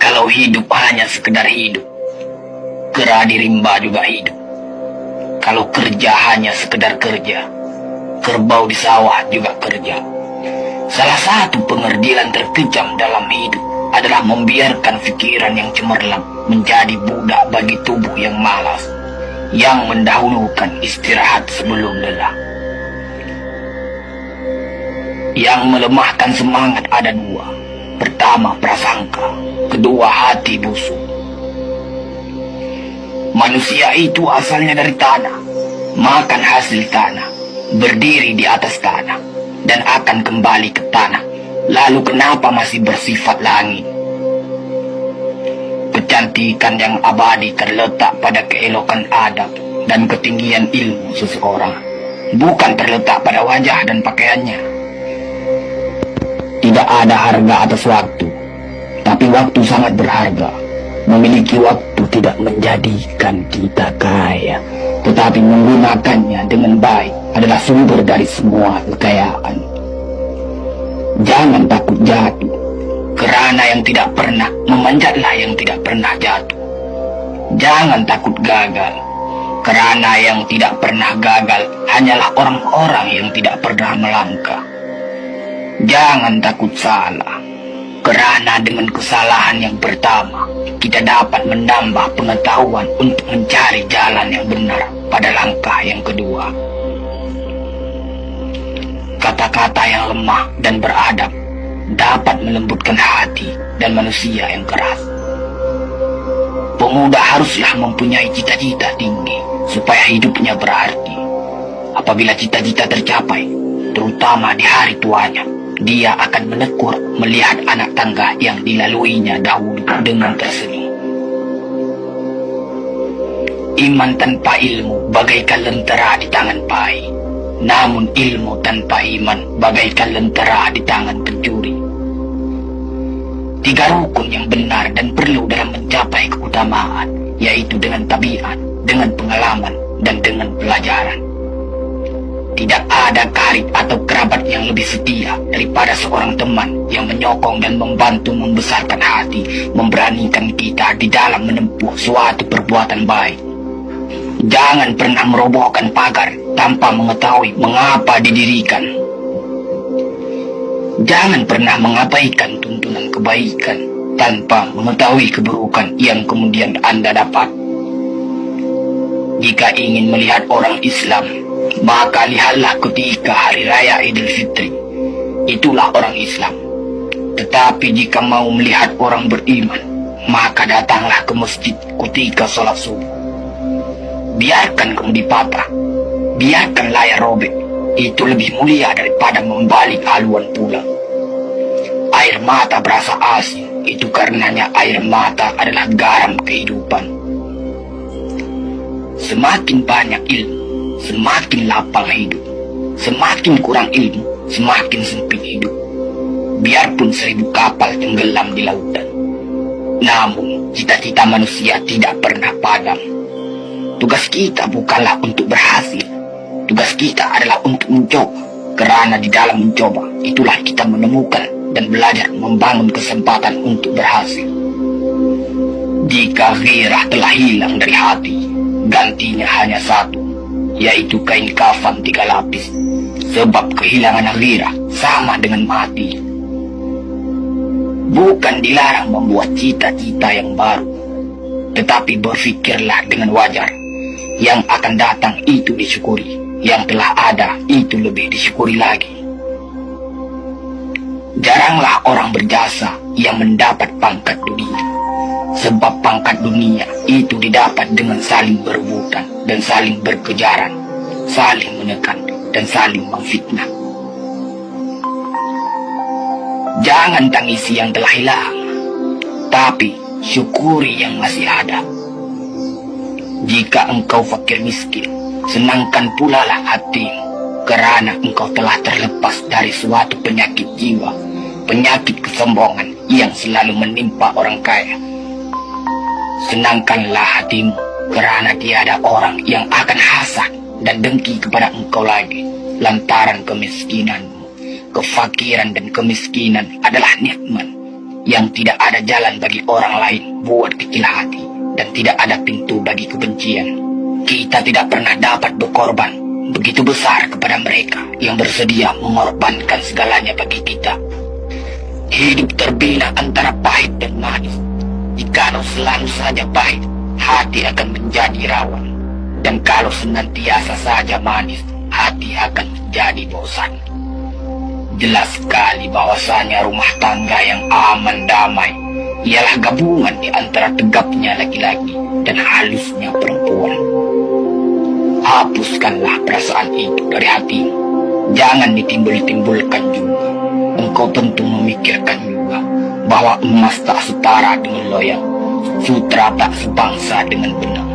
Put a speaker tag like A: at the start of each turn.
A: Kalau hidup hanya sekedar hidup, kera di rimba juga hidup. Kalau kerja hanya sekedar kerja, kerbau di sawah juga kerja. Salah satu pengerdilan terkejam dalam hidup adalah membiarkan pikiran yang cemerlang menjadi budak bagi tubuh yang malas, yang mendahulukan istirahat sebelum lelah. Yang melemahkan semangat ada dua. Pertama, prasangka. Kedua, hati busuk. Manusia itu asalnya dari tanah, makan hasil tanah, berdiri di atas tanah, dan akan kembali ke tanah. Lalu kenapa masih bersifat langit? Kecantikan yang abadi terletak pada keelokan adab dan ketinggian ilmu seseorang, bukan terletak pada wajah dan pakaiannya. Tidak ada harga atas waktu, tapi waktu sangat berharga. Memiliki waktu tidak menjadikan kita kaya, tetapi menggunakannya dengan baik adalah sumber dari semua kekayaan. Jangan takut jatuh, kerana yang tidak pernah memanjatlah yang tidak pernah jatuh. Jangan takut gagal, kerana yang tidak pernah gagal hanyalah orang-orang yang tidak pernah melangkah. Jangan takut salah, kerana dengan kesalahan yang pertama, kita dapat menambah pengetahuan untuk mencari jalan yang benar pada langkah yang kedua. Kata-kata yang lemah dan beradab dapat melembutkan hati dan manusia yang keras. Pemuda haruslah mempunyai cita-cita tinggi supaya hidupnya berarti. Apabila cita-cita tercapai, terutama di hari tuanya, dia akan menekur melihat anak tangga yang dilaluinya dahulu dengan tersenyum. Iman tanpa ilmu bagaikan lentera di tangan pai, namun ilmu tanpa iman bagaikan lentera di tangan pencuri. Tiga rukun yang benar dan perlu dalam mencapai keutamaan, yaitu dengan tabiat, dengan pengalaman, dan dengan pelajaran. Tidak ada karib atau kerabat yang lebih setia daripada seorang teman yang menyokong dan membantu membesarkan hati, memberanikan kita di dalam menempuh suatu perbuatan baik. Jangan pernah merobohkan pagar tanpa mengetahui mengapa didirikan. Jangan pernah mengabaikan tuntunan kebaikan tanpa mengetahui keburukan yang kemudian Anda dapat. Jika ingin melihat orang Islam, maka lihatlah ketika hari raya Idul Fitri. Itulah orang Islam. Tetapi jika mau melihat orang beriman, maka datanglah ke masjid ketika sholat subuh. Biarkan kemudi patah, biarkan layar robek, itu lebih mulia daripada membalik haluan pulang. Air mata berasa asin, itu karenanya air mata adalah garam kehidupan. Semakin banyak ilmu, semakin lapang hidup. Semakin kurang ilmu, semakin sempit hidup. Biarpun 1000 kapal tenggelam di lautan, namun cita-cita manusia tidak pernah padam. Tugas kita bukanlah untuk berhasil, tugas kita adalah untuk mencoba. Kerana di dalam mencoba, itulah kita menemukan dan belajar membangun kesempatan untuk berhasil. Jika gairah telah hilang dari hati, gantinya hanya satu, yaitu kain kafan 3 lapis. Sebab kehilangan gairah sama dengan mati. Bukan dilarang membuat cita-cita yang baru, tetapi berfikirlah dengan wajar. Yang akan datang itu disyukuri, yang telah ada itu lebih disyukuri lagi. Jaranglah orang berjasa yang mendapat pangkat dunia, sebab pangkat dunia itu didapat dengan saling berebutan dan saling berkejaran, saling menekan dan saling memfitnah. Jangan tangisi yang telah hilang, tapi syukuri yang masih ada. Jika engkau fakir miskin, senangkan pula lah hatimu, kerana engkau telah terlepas dari suatu penyakit jiwa, penyakit kesombongan yang selalu menimpa orang kaya. Senangkanlah hatimu, kerana tiada orang yang akan hasad dan dengki kepada engkau lagi, lantaran kemiskinanmu. Kefakiran dan kemiskinan adalah nikmat yang tidak ada jalan bagi orang lain buat kecil hati, dan tidak ada pintu bagi kebencian. Kita tidak pernah dapat berkorban begitu besar kepada mereka yang bersedia mengorbankan segalanya bagi kita. Hidup terbina antara pahit dan manis. Jikalau selalu saja pahit, hati akan menjadi rawan. Dan kalau senantiasa saja manis, hati akan menjadi bosan. Jelas sekali bahwasanya rumah tangga yang aman damai ialah gabungan di antara tegapnya laki-laki dan halusnya perempuan. Hapuskanlah perasaan itu dari hatimu. Jangan ditimbul-timbulkan juga. Engkau tentu memikirkan juga bahwa emas tak setara dengan loyang, sutra tak sebangsa dengan benar.